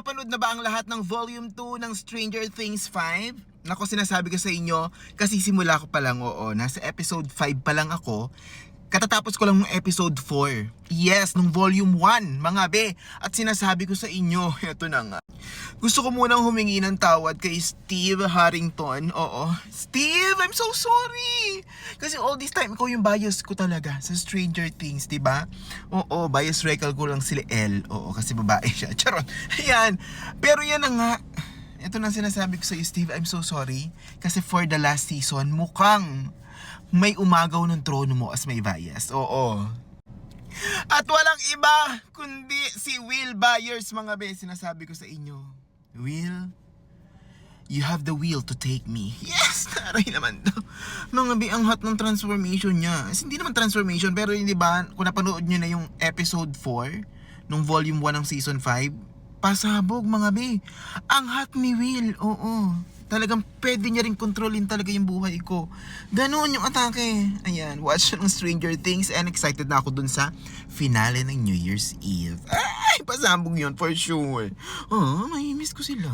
Napapanood na ba ang lahat ng Volume 2 ng Stranger Things 5? Nako, sinasabi ko sa inyo, kasi simula ko pa lang, oo. Nasa episode 5 pa lang ako. Katatapos ko lang ng episode 4. Yes, nung volume 1, mga be. At sinasabi ko sa inyo, ito na nga. Gusto ko munang humingi ng tawad kay Steve Harrington. Oo. Steve, I'm so sorry. Kasi all this time, ikaw yung bias ko talaga sa Stranger Things, diba? Oo, bias wreckal ko lang sila L. Oo, kasi babae siya. Charot. Ayan. Pero yan na nga. Ito na sinasabi ko sa iyo, Steve, I'm so sorry. Kasi for the last season, mukhang may umagaw ng trono mo as may bias. Oo. At walang iba kundi si Will Byers, mga be. Sinasabi ko sa inyo, Will, you have the will to take me. Yes! Taray naman daw. Mga be, ang hot ng transformation niya. Hindi naman transformation, pero hindi ba, kung napanood nyo na yung episode 4 nung volume 1 ng season 5, pasabog, mga be. Ang hot ni Will, oo. Talagang pwede niya rin kontrolin talaga yung buhay ko. Ganoon yung atake. Ayan, watch ng Stranger Things and excited na ako dun sa finale ng New Year's Eve. Ay, pasabog yun for sure. Oh, may miss ko sila.